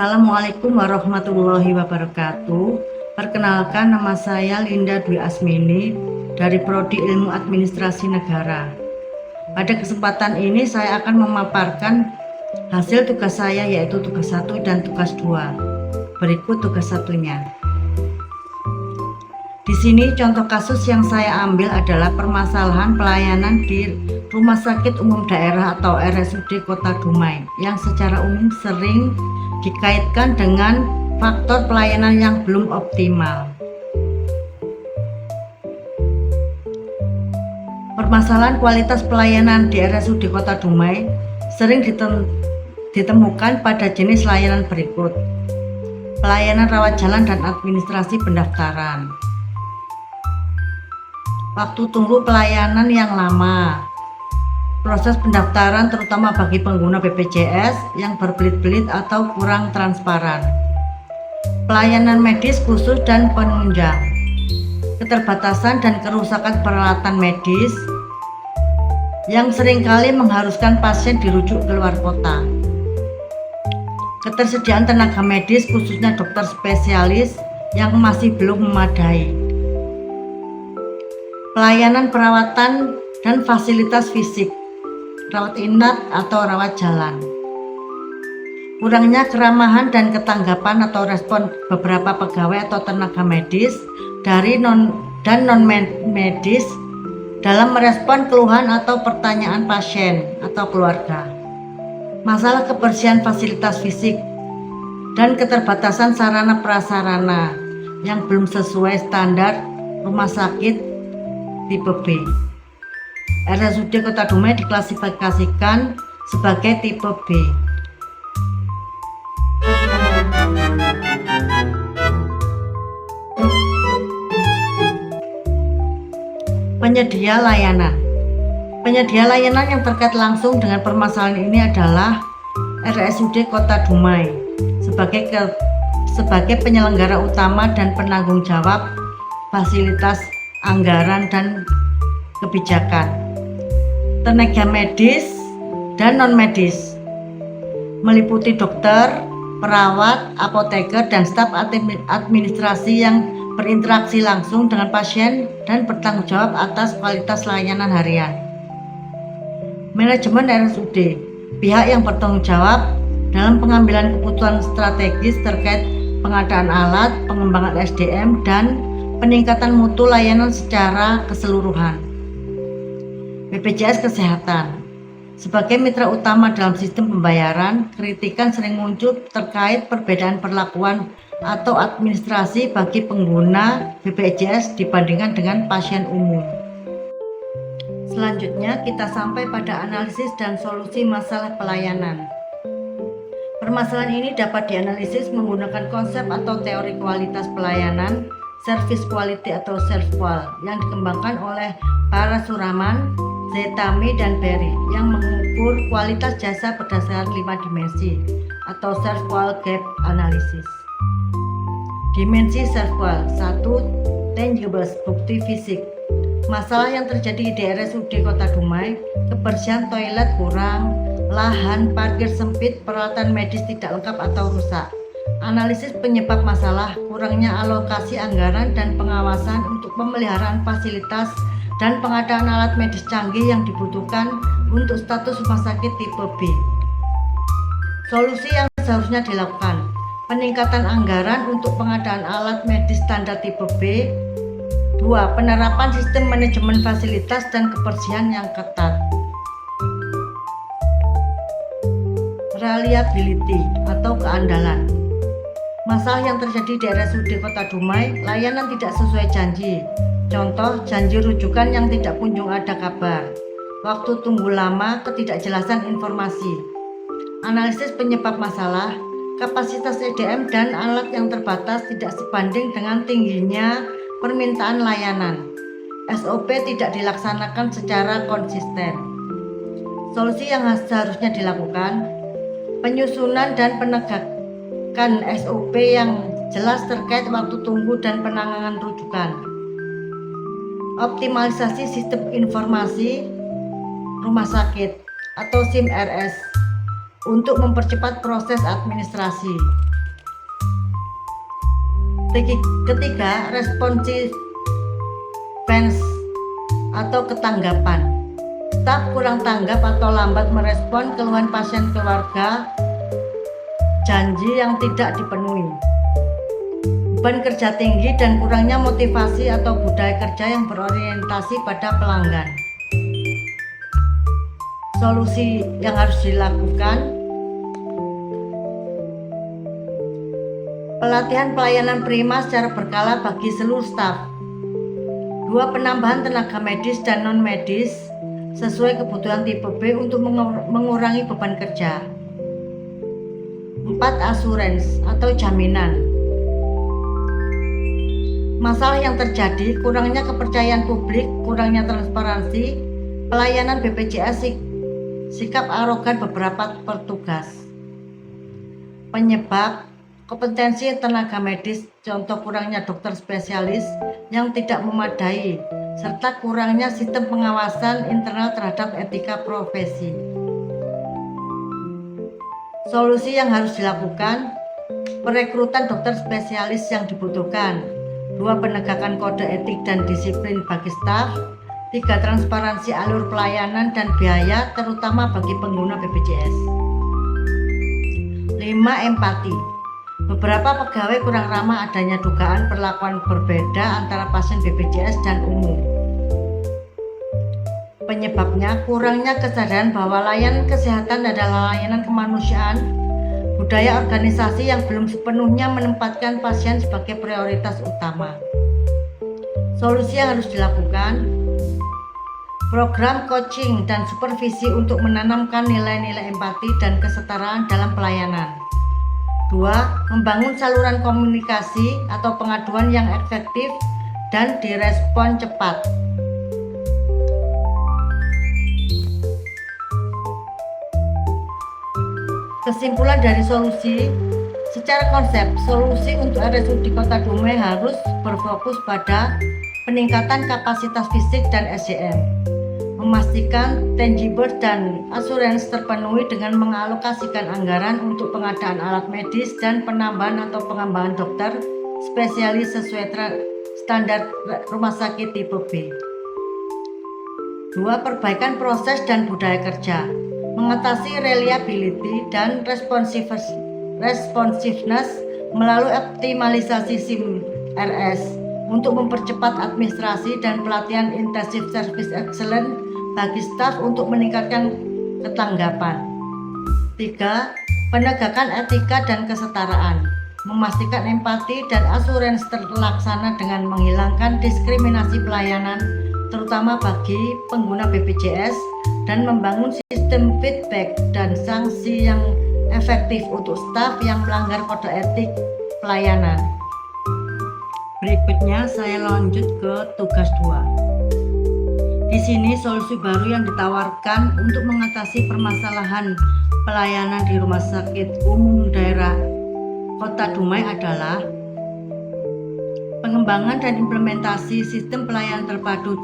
Assalamualaikum warahmatullahi wabarakatuh. Perkenalkan, nama saya Linda Dwi Asmini dari Prodi Ilmu Administrasi Negara. Pada kesempatan ini saya akan memaparkan hasil tugas saya, yaitu tugas 1 dan tugas 2. Berikut tugas satunya. Di sini contoh kasus yang saya ambil adalah permasalahan pelayanan di Rumah Sakit Umum Daerah atau RSUD Kota Dumai yang secara umum sering dikaitkan dengan faktor pelayanan yang belum optimal. Permasalahan kualitas pelayanan di RSUD Kota Dumai sering ditemukan pada jenis layanan berikut: pelayanan rawat jalan dan administrasi pendaftaran, waktu tunggu pelayanan yang lama, proses pendaftaran terutama bagi pengguna BPJS yang berbelit-belit atau kurang transparan, pelayanan medis khusus dan penunjang, keterbatasan dan kerusakan peralatan medis yang seringkali mengharuskan pasien dirujuk keluar kota, ketersediaan tenaga medis khususnya dokter spesialis yang masih belum memadai, pelayanan perawatan dan fasilitas fisik, rawat inap atau rawat jalan, kurangnya keramahan dan ketanggapan atau respon beberapa pegawai atau tenaga medis dari non medis dalam merespon keluhan atau pertanyaan pasien atau keluarga, masalah kebersihan fasilitas fisik dan keterbatasan sarana prasarana yang belum sesuai standar rumah sakit tipe B. RSUD Kota Dumai diklasifikasikan sebagai tipe B. Penyedia layanan. Penyedia layanan yang terkait langsung dengan permasalahan ini adalah RSUD Kota Dumai sebagai penyelenggara utama dan penanggung jawab fasilitas, anggaran, dan kebijakan, tenaga medis dan non-medis, meliputi dokter, perawat, apoteker, dan staf administrasi yang berinteraksi langsung dengan pasien dan bertanggung jawab atas kualitas layanan harian. Manajemen RSUD, pihak yang bertanggung jawab dalam pengambilan keputusan strategis terkait pengadaan alat, pengembangan SDM, dan peningkatan mutu layanan secara keseluruhan. BPJS Kesehatan. Sebagai mitra utama dalam sistem pembayaran, kritikan sering muncul terkait perbedaan perlakuan atau administrasi bagi pengguna BPJS dibandingkan dengan pasien umum. Selanjutnya kita sampai pada analisis dan solusi masalah pelayanan. Permasalahan ini dapat dianalisis menggunakan konsep atau teori kualitas pelayanan, service quality atau SERVQUAL, yang dikembangkan oleh Parasuraman, Zetami, dan Berry, yang mengukur kualitas jasa berdasarkan 5 dimensi atau SERVQUAL Gap Analysis. Dimensi SERVQUAL: 1. Tangibles, bukti fisik. Masalah yang terjadi di RSUD Kota Dumai: kebersihan toilet kurang, lahan parkir sempit, peralatan medis tidak lengkap atau rusak. Analisis penyebab masalah: kurangnya alokasi anggaran dan pengawasan untuk pemeliharaan fasilitas dan pengadaan alat medis canggih yang dibutuhkan untuk status rumah sakit tipe B. Solusi yang seharusnya dilakukan: peningkatan anggaran untuk pengadaan alat medis standar tipe B. 2. Penerapan sistem manajemen fasilitas dan kebersihan yang ketat. Reliability atau keandalan. Masalah yang terjadi di RSUD Kota Dumai: layanan tidak sesuai janji. Contoh, janji rujukan yang tidak kunjung ada kabar, waktu tunggu lama, ketidakjelasan informasi. Analisis penyebab masalah: kapasitas SDM dan alat yang terbatas tidak sebanding dengan tingginya permintaan layanan. SOP tidak dilaksanakan secara konsisten. Solusi yang seharusnya dilakukan: penyusunan dan penegakan SOP yang jelas terkait waktu tunggu dan penanganan rujukan. Optimalisasi sistem informasi rumah sakit atau SIM-RS untuk mempercepat proses administrasi. Ketiga, responsiveness atau ketanggapan. Staf kurang tanggap atau lambat merespon keluhan pasien keluarga, janji yang tidak dipenuhi, beban kerja tinggi dan kurangnya motivasi atau budaya kerja yang berorientasi pada pelanggan. Solusi yang harus dilakukan: pelatihan pelayanan prima secara berkala bagi seluruh staf. 2. Penambahan tenaga medis dan non-medis sesuai kebutuhan tipe B untuk mengurangi beban kerja. 4. Asuransi atau jaminan. Masalah yang terjadi: kurangnya kepercayaan publik, kurangnya transparansi pelayanan BPJS, sikap arogan beberapa petugas. Penyebab: kompetensi tenaga medis, contoh kurangnya dokter spesialis yang tidak memadai, serta kurangnya sistem pengawasan internal terhadap etika profesi. Solusi yang harus dilakukan: perekrutan dokter spesialis yang dibutuhkan. 2. Penegakan kode etik dan disiplin bagi staf. 3. Transparansi alur pelayanan dan biaya terutama bagi pengguna BPJS. 5. Empati. Beberapa pegawai kurang ramah, adanya dugaan perlakuan berbeda antara pasien BPJS dan umum. Penyebabnya: kurangnya kesadaran bahwa layanan kesehatan adalah layanan kemanusiaan, budaya organisasi yang belum sepenuhnya menempatkan pasien sebagai prioritas utama. Solusi yang harus dilakukan: program coaching dan supervisi untuk menanamkan nilai-nilai empati dan kesetaraan dalam pelayanan. 2. Membangun saluran komunikasi atau pengaduan yang efektif dan direspon cepat. Kesimpulan dari solusi: secara konsep, solusi untuk RSUD Kota Dumai harus berfokus pada peningkatan kapasitas fisik dan SDM, memastikan tangible dan asuransi terpenuhi dengan mengalokasikan anggaran untuk pengadaan alat medis dan penambahan atau pengembangan dokter spesialis sesuai standar rumah sakit tipe B. 2. Perbaikan proses dan budaya kerja, mengatasi reliability dan responsiveness melalui optimalisasi SIM RS untuk mempercepat administrasi dan pelatihan intensif service excellence bagi staf untuk meningkatkan ketanggapan. 3. Penegakan etika dan kesetaraan, memastikan empati dan asuransi terlaksana dengan menghilangkan diskriminasi pelayanan terutama bagi pengguna BPJS dan membangun sistem feedback dan sanksi yang efektif untuk staf yang melanggar kode etik pelayanan. Berikutnya saya lanjut ke tugas 2. Di sini solusi baru yang ditawarkan untuk mengatasi permasalahan pelayanan di Rumah Sakit Umum Daerah Kota Dumai adalah pengembangan dan implementasi sistem pelayanan terpadu